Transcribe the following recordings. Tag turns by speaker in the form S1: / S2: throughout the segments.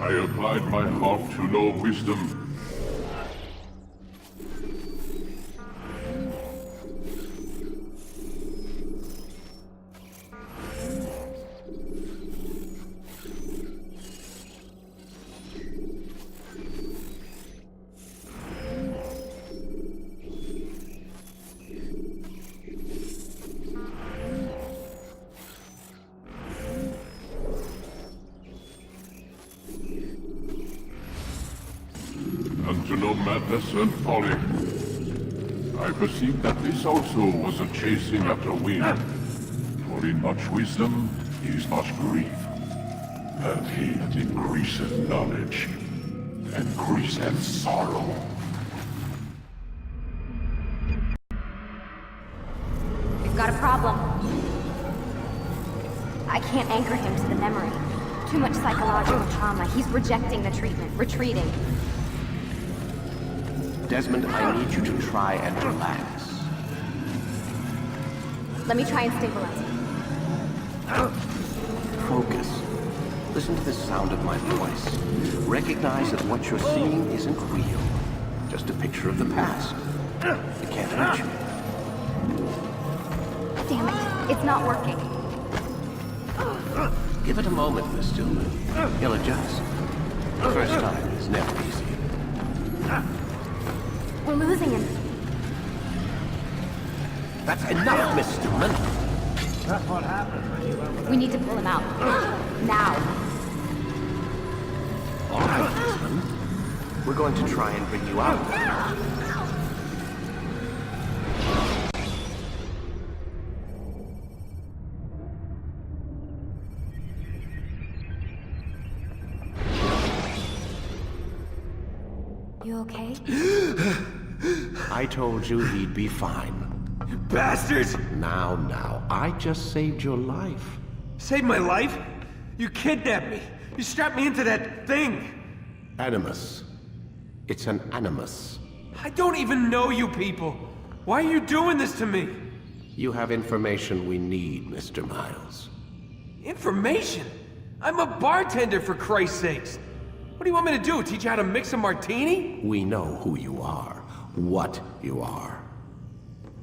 S1: I applied my heart to know wisdom. And to know madness and folly. I perceived that this also was a chasing after wind. For in much wisdom is much grief. And he that increaseth knowledge increaseth sorrow.
S2: We've got a problem. I can't anchor him to the memory. Too much psychological trauma. He's rejecting the treatment, retreating.
S3: Desmond, I need you to try and relax.
S2: Let me try and stabilize him.
S3: Focus. Listen to the sound of my voice. Recognize that what you're seeing isn't real. Just a picture of the past. It can't hurt you.
S2: Damn it, it's not working.
S3: Give it a moment, Miss Stillman. He'll adjust. The first time is never easy.
S2: We're losing him.
S3: That's enough, Miss Stillman.
S4: That's what happens when you have
S2: We need to pull him out. Now.
S3: All right, Desmond. We're going to try and bring you out.
S2: You okay?
S3: I told you he'd be fine.
S4: You bastards!
S3: Now, I just saved your life.
S4: Saved my life? You kidnapped me. You strapped me into that thing.
S3: Animus. It's an animus.
S4: I don't even know you people. Why are you doing this to me?
S3: You have information we need, Mr. Miles.
S4: Information? I'm a bartender, for Christ's sakes. What do you want me to do? Teach you how to mix a martini?
S3: We know who you are, what you are.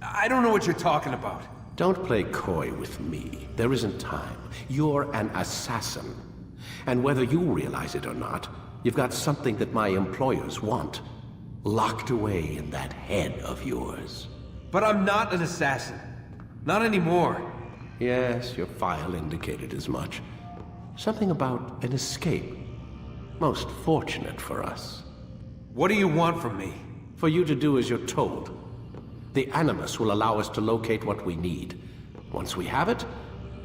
S4: I don't know what you're talking about.
S3: Don't play coy with me. There isn't time. You're an assassin. And whether you realize it or not, you've got something that my employers want. Locked away in that head of yours.
S4: But I'm not an assassin. Not anymore.
S3: Yes, your file indicated as much. Something about an escape. Most fortunate for us.
S4: What do you want from me?
S3: For you to do as you're told. The Animus will allow us to locate what we need. Once we have it,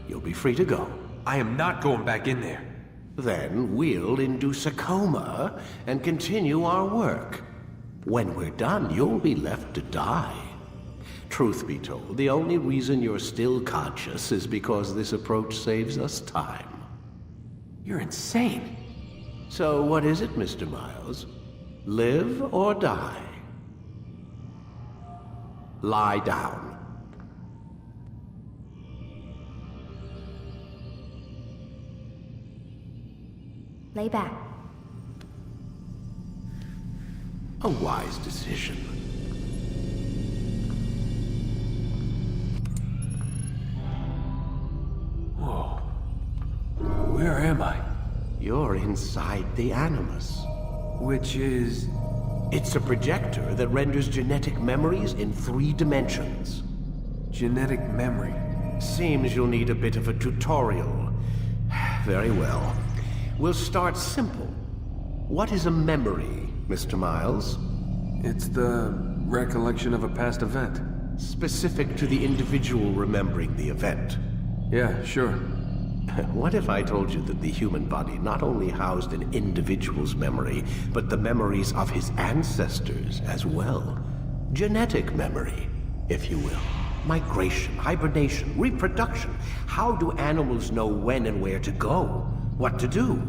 S3: you'll be free to go.
S4: I am not going back in there.
S3: Then we'll induce a coma and continue our work. When we're done, you'll be left to die. Truth be told, the only reason you're still conscious is because this approach saves us time.
S4: You're insane.
S3: So what is it, Mr. Miles? Live or die? Lie down.
S2: Lay back.
S3: A wise decision.
S4: Whoa. Where am I?
S3: You're inside the Animus.
S4: Which is...
S3: It's a projector that renders genetic memories in 3 dimensions.
S4: genetic memory.
S3: Seems you'll need a bit of a tutorial. Very well. We'll start simple. What is a memory, Mr. Miles?
S4: It's the recollection of a past event.
S3: Specific to the individual remembering the event.
S4: Yeah, sure.
S3: What if I told you that the human body not only housed an individual's memory, but the memories of his ancestors as well? Genetic memory, if you will. Migration, hibernation, reproduction. How do animals know when and where to go? What to do?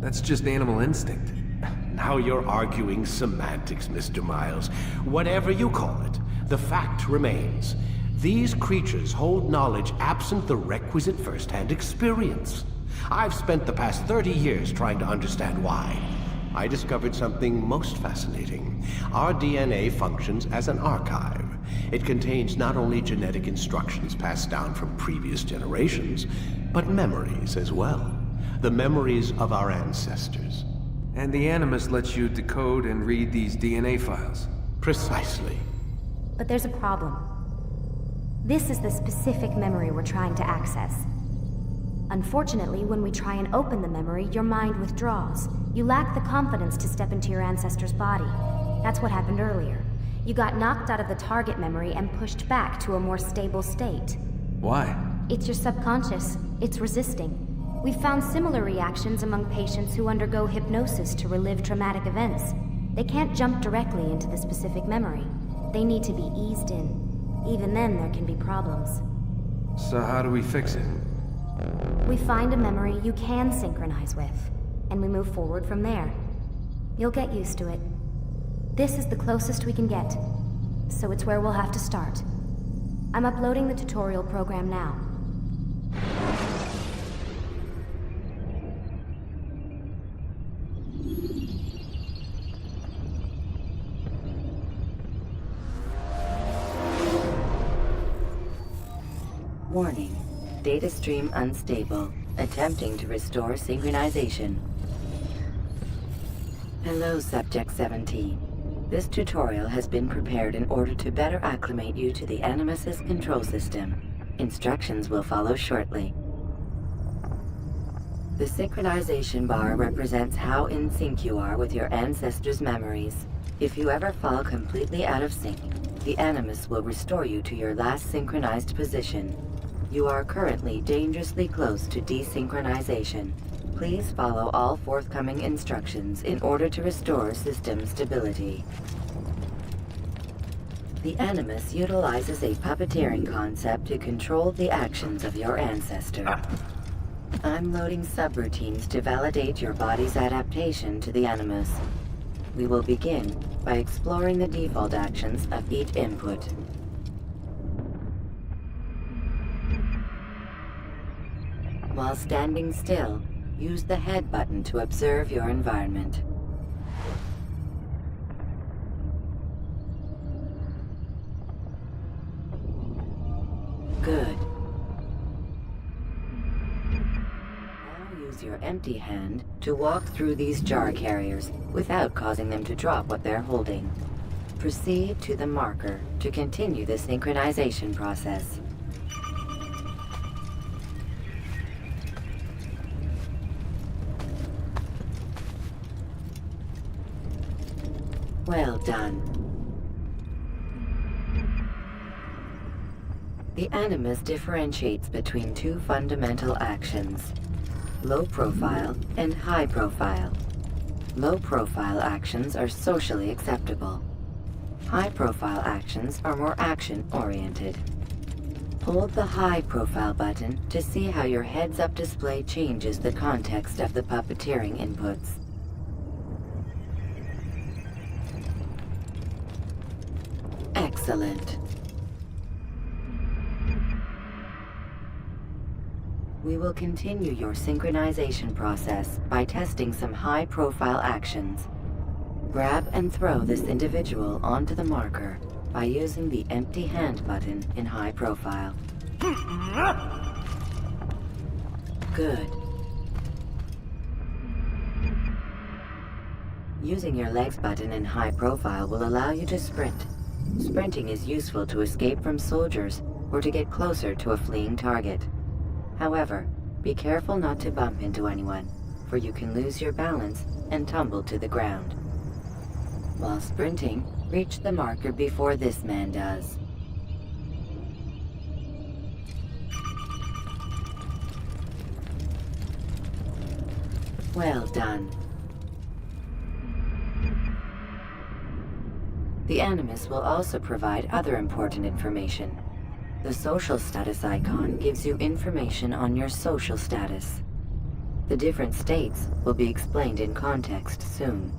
S4: That's just animal instinct.
S3: Now you're arguing semantics, Mr. Miles. Whatever you call it, the fact remains. These creatures hold knowledge absent the requisite first-hand experience. I've spent the past 30 years trying to understand why. I discovered something most fascinating. Our DNA functions as an archive. It contains not only genetic instructions passed down from previous generations, but memories as well. The memories of our ancestors.
S4: And the Animus lets you decode and read these DNA files.
S3: Precisely.
S2: But there's a problem. This is the specific memory we're trying to access. Unfortunately, when we try and open the memory, your mind withdraws. You lack the confidence to step into your ancestor's body. That's what happened earlier. You got knocked out of the target memory and pushed back to a more stable state.
S4: Why?
S2: It's your subconscious. It's resisting. We've found similar reactions among patients who undergo hypnosis to relive traumatic events. They can't jump directly into the specific memory. They need to be eased in. Even then, there can be problems.
S4: So how do we fix it?
S2: We find a memory you can synchronize with, and we move forward from there. You'll get used to it. This is the closest we can get, so it's where we'll have to start. I'm uploading the tutorial program now.
S5: Warning. Data stream unstable. Attempting to restore synchronization. Hello, Subject 17. This tutorial has been prepared in order to better acclimate you to the Animus's control system. Instructions will follow shortly. The synchronization bar represents how in sync you are with your ancestors' memories. If you ever fall completely out of sync, the Animus will restore you to your last synchronized position. You are currently dangerously close to desynchronization. Please follow all forthcoming instructions in order to restore system stability. The Animus utilizes a puppeteering concept to control the actions of your ancestor. I'm loading subroutines to validate your body's adaptation to the Animus. We will begin by exploring the default actions of each input. While standing still, use the head button to observe your environment. Good. Now use your empty hand to walk through these jar carriers without causing them to drop what they're holding. Proceed to the marker to continue the synchronization process. Well done. The Animus differentiates between two fundamental actions: low profile and high profile. Low profile actions are socially acceptable. High profile actions are more action-oriented. Hold the high profile button to see how your heads-up display changes the context of the puppeteering inputs. Excellent. We will continue your synchronization process by testing some high-profile actions. Grab and throw this individual onto the marker by using the empty hand button in high profile. Good. Using your legs button in high profile will allow you to sprint. Sprinting is useful to escape from soldiers or to get closer to a fleeing target. However, be careful not to bump into anyone, for you can lose your balance and tumble to the ground. While sprinting, reach the marker before this man does. Well done. The Animus will also provide other important information. The social status icon gives you information on your social status. The different states will be explained in context soon.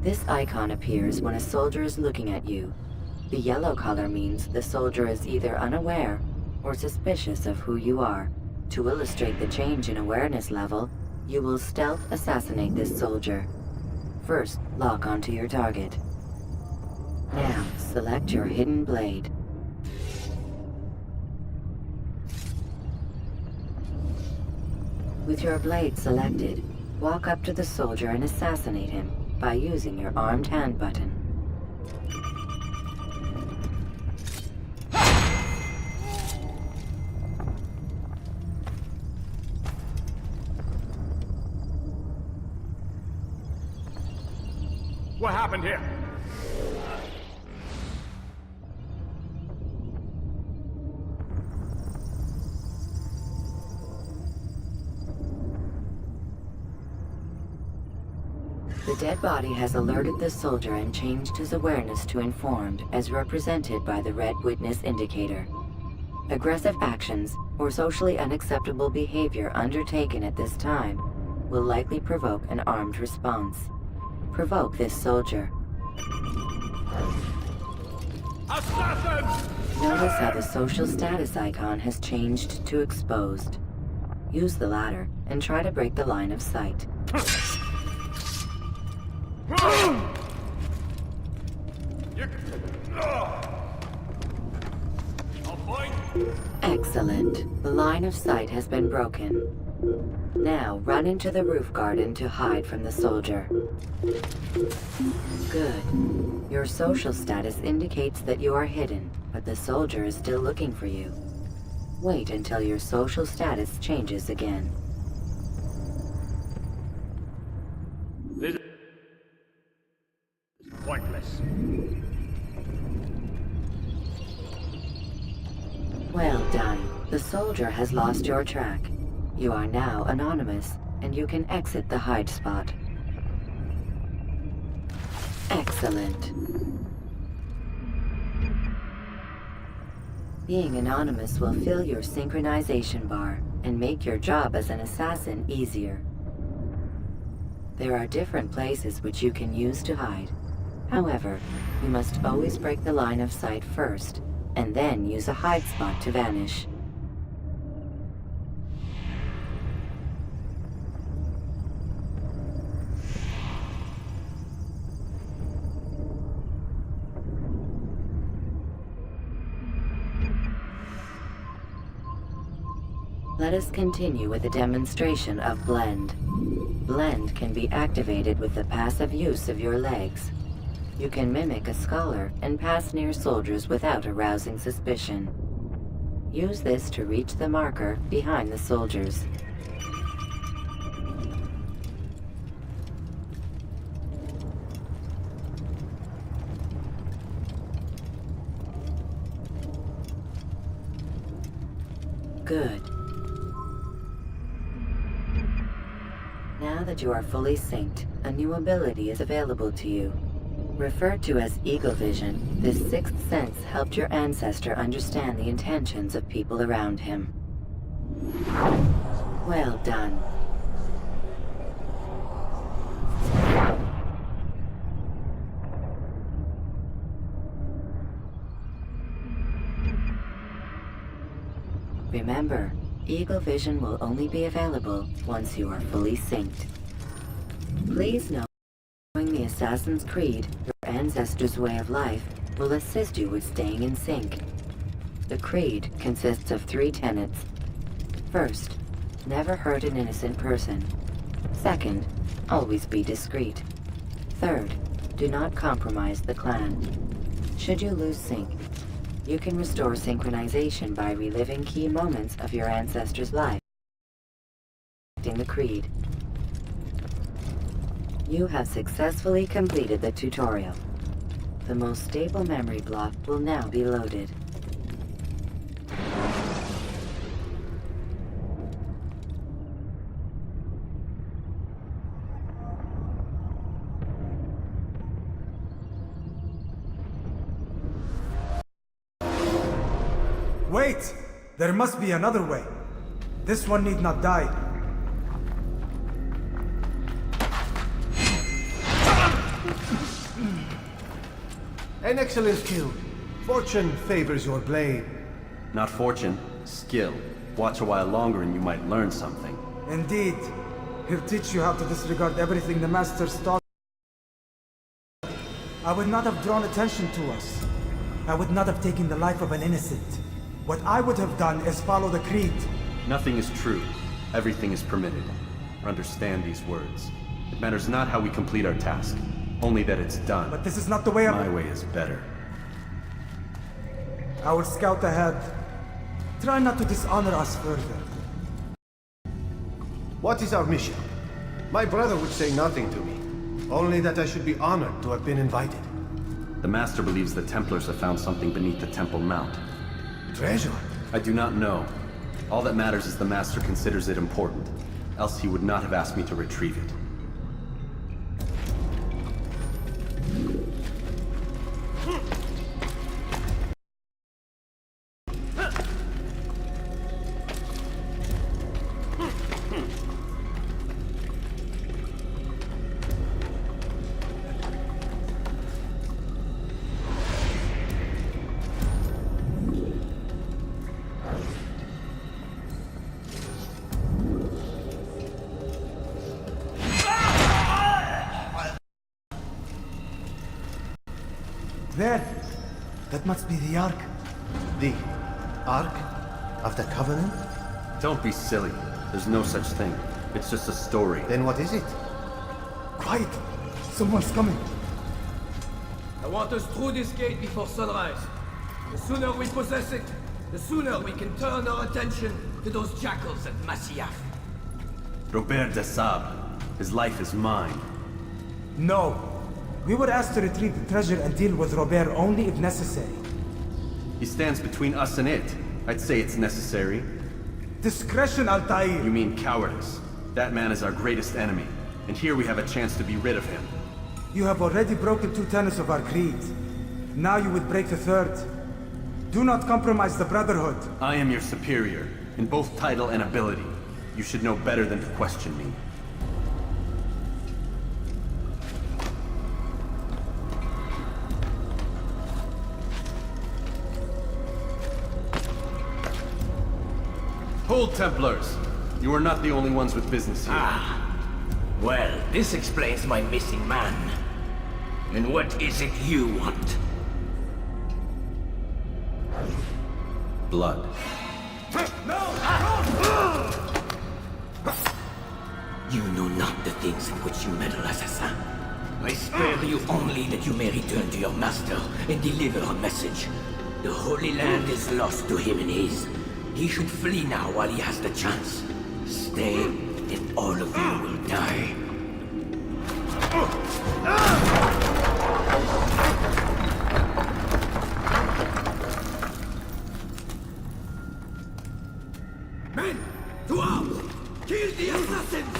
S5: This icon appears when a soldier is looking at you. The yellow color means the soldier is either unaware or suspicious of who you are. To illustrate the change in awareness level, you will stealth assassinate this soldier. First, lock onto your target. Now, select your hidden blade. With your blade selected, walk up to the soldier and assassinate him by using your armed hand button.
S6: What happened here?
S5: The dead body has alerted the soldier and changed his awareness to informed, as represented by the red witness indicator. Aggressive actions or socially unacceptable behavior undertaken at this time will likely provoke an armed response. Provoke this soldier.
S6: Assassins!
S5: Notice how the social status icon has changed to exposed. Use the ladder and try to break the line of sight. Excellent. The line of sight has been broken. Now run into the roof garden to hide from the soldier. Good. Your social status indicates that you are hidden, but the soldier is still looking for you. Wait until your social status changes again.
S6: This is pointless.
S5: Well done. The soldier has lost your track. You are now anonymous, and you can exit the hide spot. Excellent. Being anonymous will fill your synchronization bar and make your job as an assassin easier. There are different places which you can use to hide. However, you must always break the line of sight first, and then use a hide spot to vanish. Let us continue with a demonstration of Blend. Blend can be activated with the passive use of your legs. You can mimic a scholar and pass near soldiers without arousing suspicion. Use this to reach the marker behind the soldiers. Good. Now that you are fully synced, a new ability is available to you. Referred to as Eagle Vision, this sixth sense helped your ancestor understand the intentions of people around him. Well done. Remember, Eagle Vision will only be available once you are fully synced. Please know, knowing the Assassin's Creed, your ancestors' way of life, will assist you with staying in sync. The Creed consists of 3 tenets. First, never hurt an innocent person. Second, always be discreet. Third, do not compromise the clan. Should you lose sync, you can restore synchronization by reliving key moments of your ancestor's life in the Creed. You have successfully completed the tutorial. The most stable memory block will now be loaded.
S7: Wait! There must be another way. This one need not die.
S3: An excellent kill. Fortune favors your blade.
S8: Not fortune, skill. Watch a while longer and you might learn something.
S7: Indeed. He'll teach you how to disregard everything the Masters taught. I would not have drawn attention to us. I would not have taken the life of an innocent. What I would have done is follow the Creed.
S8: Nothing is true. Everything is permitted. Understand these words. It matters not how we complete our task, only that it's done.
S7: But this is not the way
S8: My way is better.
S7: I will scout ahead. Try not to dishonor us further.
S3: What is our mission? My brother would say nothing to me. Only that I should be honored to have been invited.
S8: The Master believes the Templars have found something beneath the Temple Mount.
S3: Treasure?
S8: I do not know. All that matters is the Master considers it important. Else he would not have asked me to retrieve it.
S7: There! That must be the Ark.
S3: The Ark of the Covenant?
S8: Don't be silly. There's no such thing. It's just a story.
S3: Then what is it?
S7: Quiet! Someone's coming.
S6: I want us through this gate before sunrise. The sooner we possess it, the sooner we can turn our attention to those jackals at Masyaf.
S8: Robert de Sable. His life is mine.
S7: No. We were asked to retrieve the treasure and deal with Robert only if necessary.
S8: He stands between us and it. I'd say it's necessary.
S7: Discretion, Altair!
S8: You mean cowardice. That man is our greatest enemy, and here we have a chance to be rid of him.
S7: You have already broken 2 tenets of our creed. Now you would break the 3rd. Do not compromise the Brotherhood.
S8: I am your superior, in both title and ability. You should know better than to question me. Behold, Templars! You are not the only ones with business here.
S9: Well, this explains my missing man. And what is it you want?
S8: Blood.
S9: You know not the things in which you meddle, assassin. I spare you only that you may return to your master and deliver a message. The Holy Land is lost to him and his. He should flee now while he has the chance. Stay, and all of you will die.
S6: Men, to arms! Kill the assassins!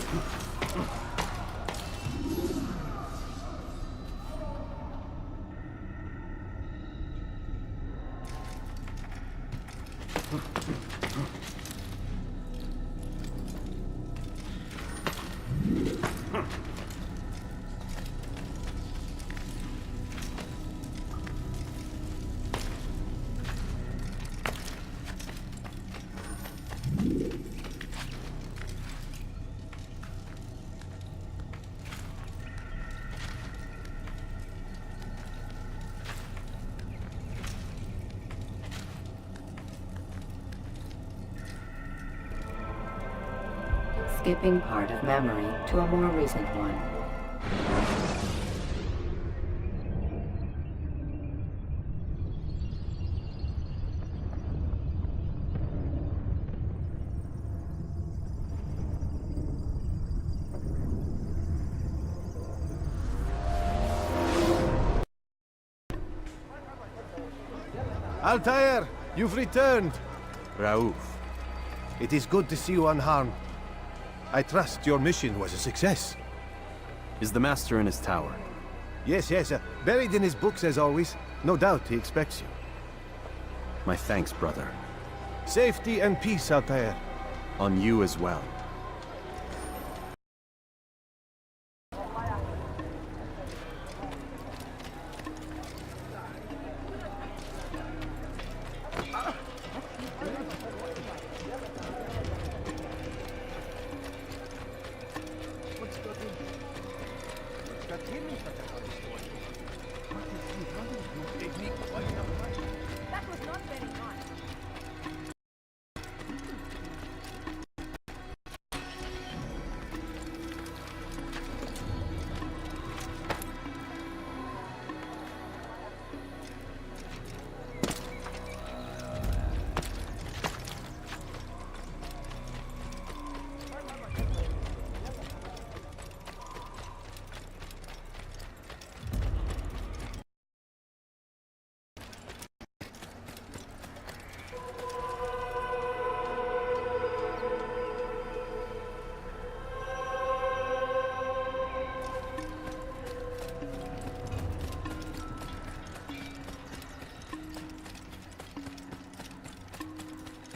S5: Skipping part of memory to a more recent one.
S10: Altair, you've returned.
S8: Raouf.
S10: It is good to see you unharmed. I trust your mission was a success.
S8: Is the Master in his tower?
S10: Yes, buried in his books as always. No doubt he expects you.
S8: My thanks, brother.
S10: Safety and peace, Altair.
S8: On you as well.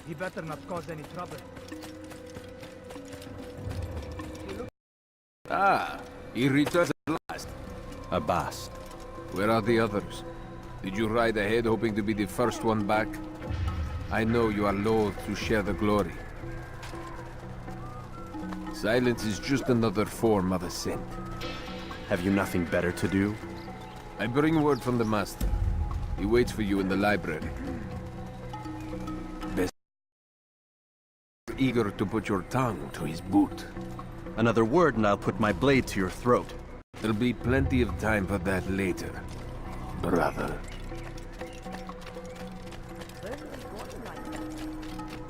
S7: He better not cause any trouble.
S11: He returns at last.
S8: Abast.
S11: Where are the others? Did you ride ahead hoping to be the first one back? I know you are loath to share the glory. Silence is just another form of assent.
S8: Have you nothing better to do?
S11: I bring word from the Master. He waits for you in the library. Best eager to put your tongue to his boot.
S8: Another word and I'll put my blade to your throat.
S11: There'll be plenty of time for that later, brother.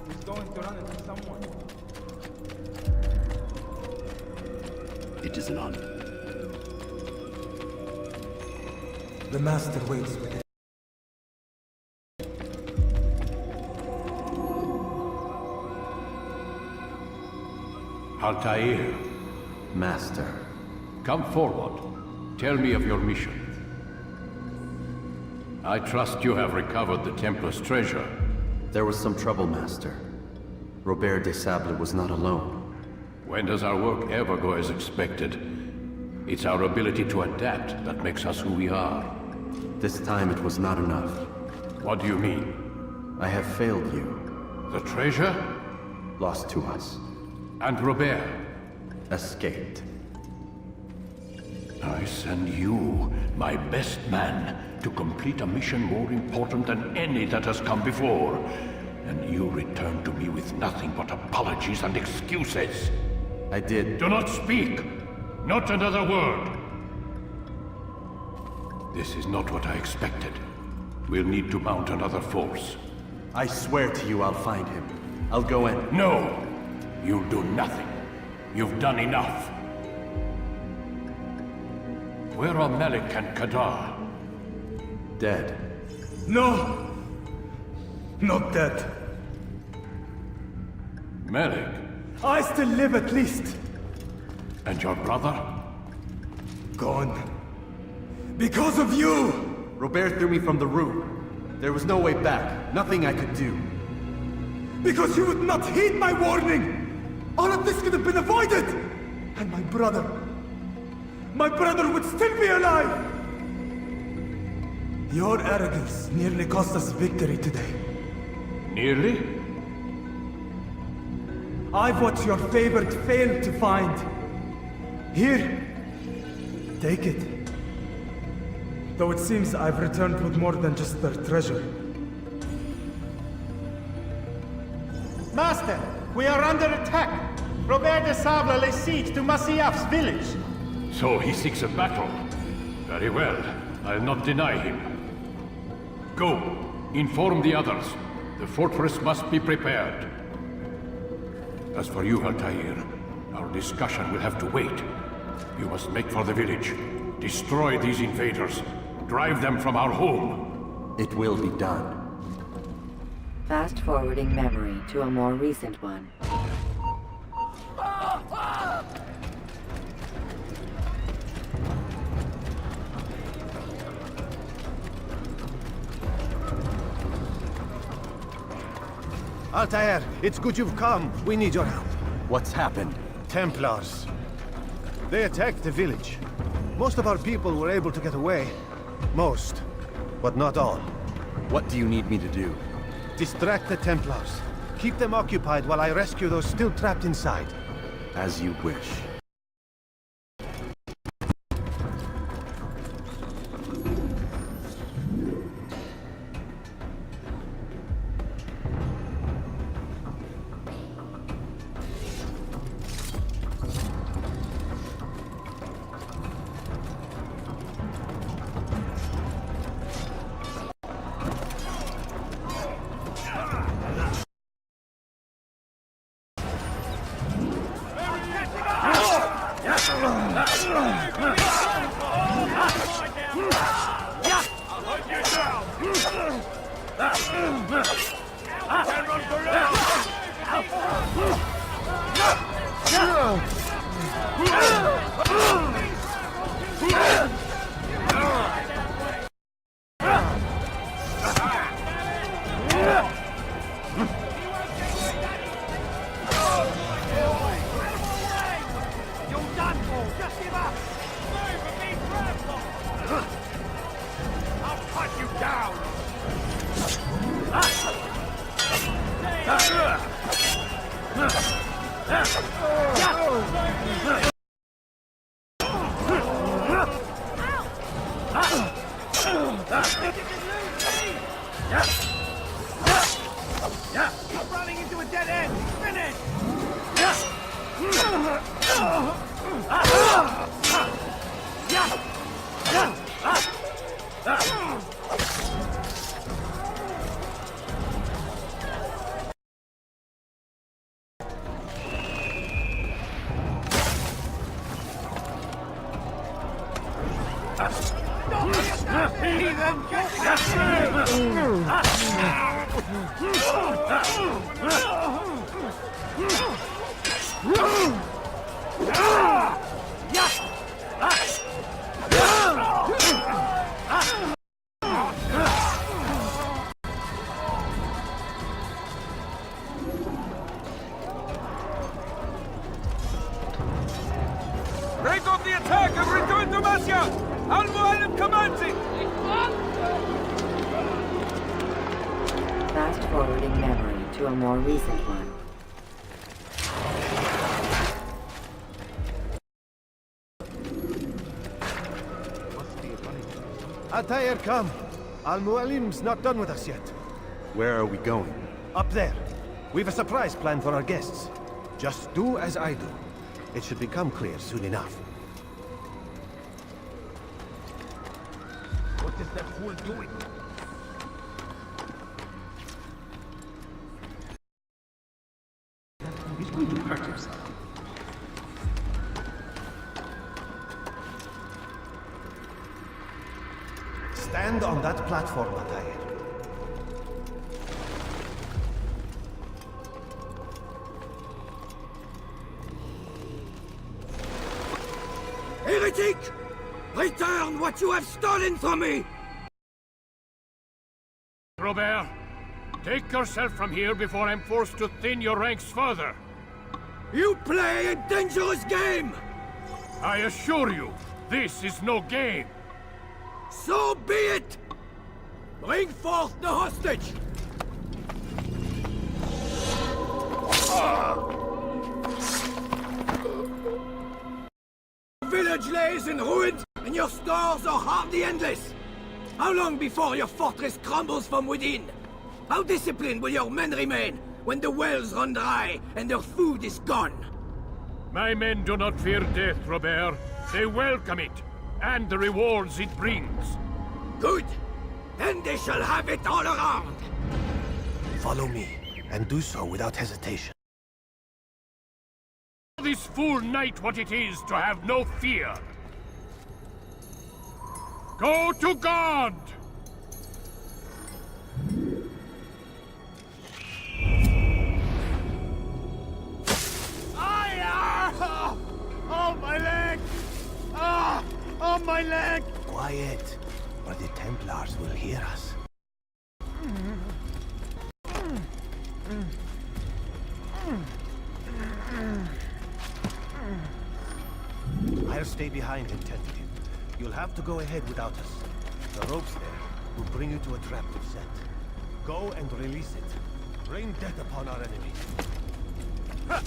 S7: He's going to run into someone.
S12: It is an honor.
S7: The Master waits with it.
S13: Altair,
S8: Master.
S13: come forward. Tell me of your mission. I trust you have recovered the Templar's treasure.
S8: There was some trouble, Master. Robert de Sable was not alone.
S13: When does our work ever go as expected? It's our ability to adapt that makes us who we are.
S8: This time it was not enough.
S13: What do you mean?
S8: I have failed you.
S13: The treasure?
S8: lost to us.
S13: And Robert?
S8: Escaped.
S13: I send you, my best man, to complete a mission more important than any that has come before. And you return to me with nothing but apologies and excuses.
S8: I did.
S13: Do not speak! Not another word! This is not what I expected. We'll need to mount another force.
S8: I swear to you I'll find him. I'll go in.
S13: No! You'll do nothing. You've done enough. Where are Melik and Kadar?
S8: Dead.
S7: No! Not dead.
S13: Melik?
S7: I still live at least.
S13: And your brother?
S7: Gone. Because of you!
S8: Robert threw me from the room. There was no way back. Nothing I could do.
S7: Because you would not heed my warning! All of this could have been avoided! And my brother would still be alive! Your arrogance nearly cost us victory today.
S13: Nearly?
S7: I've what your favored failed to find. Here, take it. Though it seems I've returned with more than just their treasure.
S14: Master, we are under attack. Robert de Sable lays siege to Masyaf's village.
S13: So he seeks a battle. Very well. I'll not deny him. Go. Inform the others. The fortress must be prepared. As for you, Altair, our discussion will have to wait. You must make for the village. Destroy these invaders. Drive them from our home.
S8: It will be done.
S5: Fast-forwarding memory to a more recent one.
S10: Altair, it's good you've come. We need your help.
S8: What's happened?
S10: Templars. They attacked the village. Most of our people were able to get away. Most, but not all.
S8: What do you need me to do?
S10: Distract the Templars. Keep them occupied while I rescue those still trapped inside.
S8: As you wish.
S4: Break off the attack and return to Masya! Al-Mu'allim commanding!
S5: Fast-forwarding memory to a more recent one.
S10: Altair, come. Al-Mualim's not done with us yet.
S8: Where are we going?
S10: Up there. We've a surprise planned for our guests. Just do as I do. It should become clear soon enough.
S6: What is that fool doing? He's going to hurt himself.
S10: Stand on that platform, Altair.
S9: Heretic! Return what you have stolen from me!
S13: Robert, take yourself from here before I'm forced to thin your ranks further.
S9: You play a dangerous game!
S13: I assure you, this is no game.
S9: So be it! Bring forth the hostage! Village lays in ruins, and your stores are hardly endless. How long before your fortress crumbles from within? How disciplined will your men remain when the wells run dry and their food is gone?
S13: My men do not fear death, Robert. They welcome it, and the rewards it brings.
S9: Good. Then they shall have it all around.
S10: Follow me, and do so without hesitation.
S13: This fool knight what it is to have no fear. Go to God!
S14: Oh, my leg! Ah! Oh, my leg!
S10: Quiet, or the Templars will hear us. I'll stay behind and tend to you. You'll have to go ahead without us. The ropes there will bring you to a trap we've set. Go and release it. Rain death upon our enemies. Ha!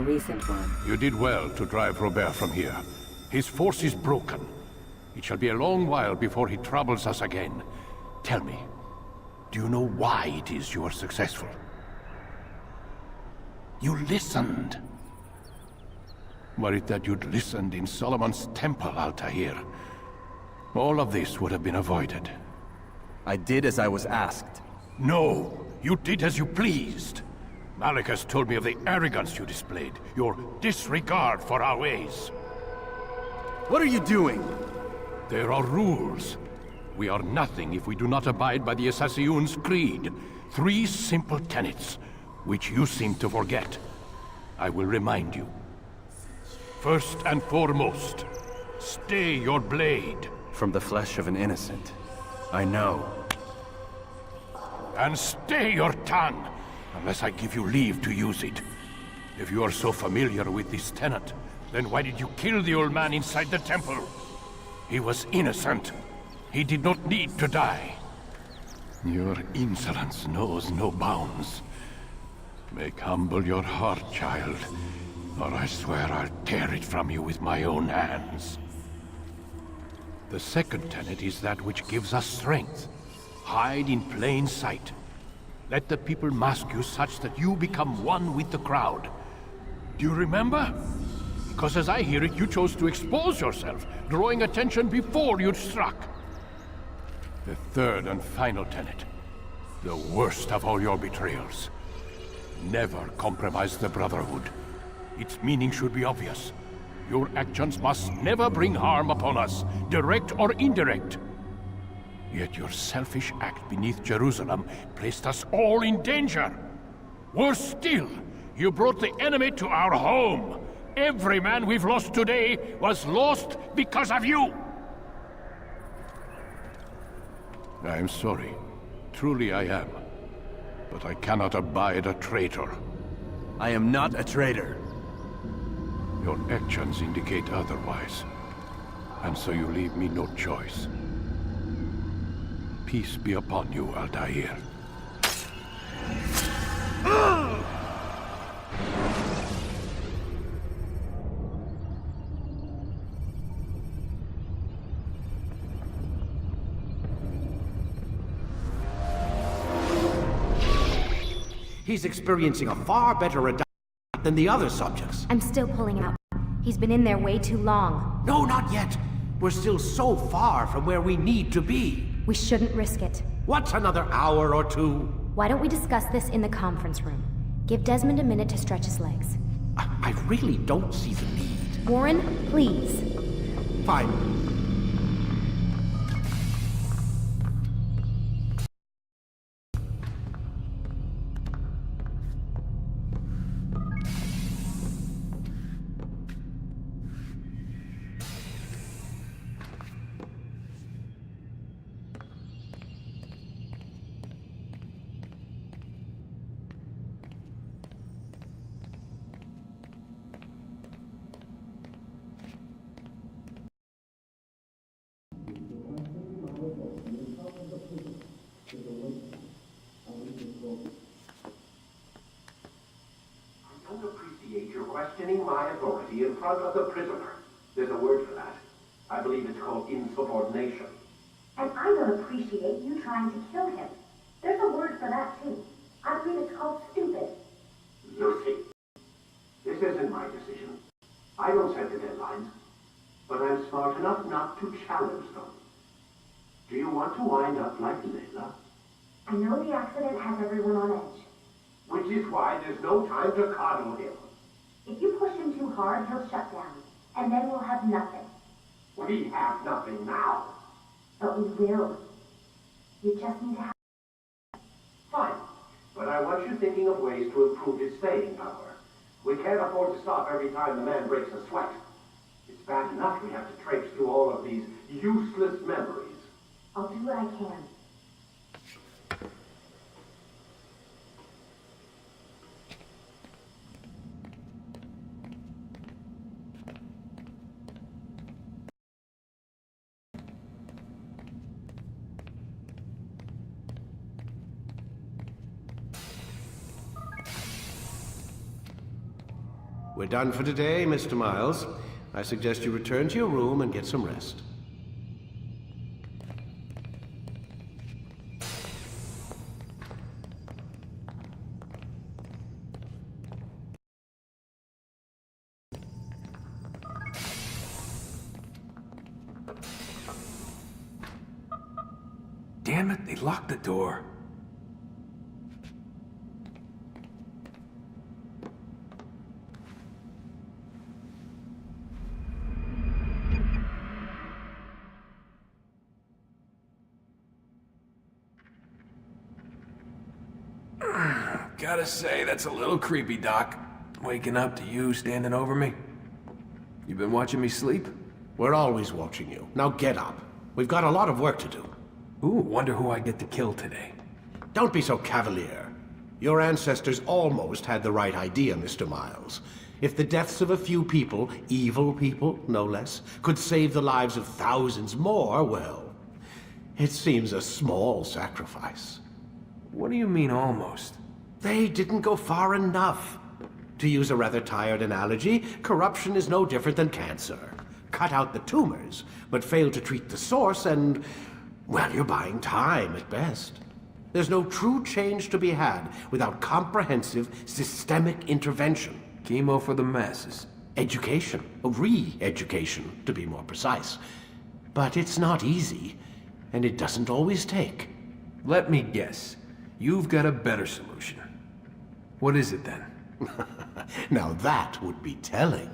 S5: Recent one.
S13: You did well to drive Robert from here. His force is broken. It shall be a long while before he troubles us again. Tell me, do you know why it is you are successful? You listened. Were it that you'd listened in Solomon's temple, Altair, all of this would have been avoided.
S8: I did as I was asked.
S13: No, you did as you pleased. Malik has told me of the arrogance you displayed, your disregard for our ways.
S8: What are you doing?
S13: There are rules. We are nothing if we do not abide by the Assassin's creed. 3 simple tenets, which you seem to forget. I will remind you. First and foremost, stay your blade.
S8: From the flesh of an innocent. I know.
S13: And stay your tongue, unless I give you leave to use it. If you are so familiar with this tenet, then why did you kill the old man inside the temple? He was innocent. He did not need to die. Your insolence knows no bounds. Make humble your heart, child, or I swear I'll tear it from you with my own hands. The second tenet is that which gives us strength. Hide in plain sight. Let the people mask you such that you become one with the crowd. Do you remember? Because as I hear it, you chose to expose yourself, drawing attention before you'd struck. The third and final tenet. The worst of all your betrayals. Never compromise the Brotherhood. Its meaning should be obvious. Your actions must never bring harm upon us, direct or indirect. Yet your selfish act beneath Jerusalem placed us all in danger. Worse still, you brought the enemy to our home. Every man we've lost today was lost because of you. I am sorry. Truly I am. But I cannot abide a traitor.
S8: I am not a traitor.
S13: Your actions indicate otherwise. And so you leave me no choice. Peace be upon you, Altair.
S3: He's experiencing a far better adaptation than the other subjects.
S2: I'm still pulling out. He's been in there way too long.
S3: No, not yet. We're still so far from where we need to be.
S2: We shouldn't risk it.
S3: What's another hour or two?
S2: Why don't we discuss this in the conference room? Give Desmond a minute to stretch his legs.
S3: I really don't see the need.
S2: Warren, please.
S3: Fine.
S15: Questioning my authority in front of the prisoner. There's a word for that. I believe it's called insubordination.
S16: And I don't appreciate you trying to kill him. There's a word for that, too. I believe it's called stupid.
S15: Lucy, this isn't my decision. I don't set the deadlines, but I'm smart enough not to challenge them. Do you want to wind up like Layla?
S16: I know the accident has everyone on edge.
S15: Which is why there's no time to coddle him.
S16: If you push him too hard, he'll shut down, and then we'll have nothing.
S15: We have nothing now.
S16: But we will. You just need to have...
S15: Fine, but I want you thinking of ways to improve his staying power. We can't afford to stop every time the man breaks a sweat. It's bad enough we have to traipse through all of these useless memories.
S16: I'll do what I can.
S3: We're done for today, Mr. Miles. I suggest you return to your room and get some rest.
S4: Damn it, they locked the door. Gotta say, that's a little creepy, Doc. Waking up to you standing over me. You been watching me sleep?
S3: We're always watching you. Now get up. We've got a lot of work to do.
S4: Ooh, wonder who I get to kill today.
S3: Don't be so cavalier. Your ancestors almost had the right idea, Mr. Miles. If the deaths of a few people, evil people, no less, could save the lives of thousands more, well, it seems a small sacrifice.
S4: What do you mean, almost?
S3: They didn't go far enough. To use a rather tired analogy, corruption is no different than cancer. cut out the tumors, but fail to treat the source, and, well, you're buying time at best. There's no true change to be had without comprehensive, systemic intervention.
S4: Chemo for the masses.
S3: Education. Re-education, to be more precise. But it's not easy, and it doesn't always take.
S4: Let me guess. You've got a better solution. What is it then?
S3: Now that would be telling.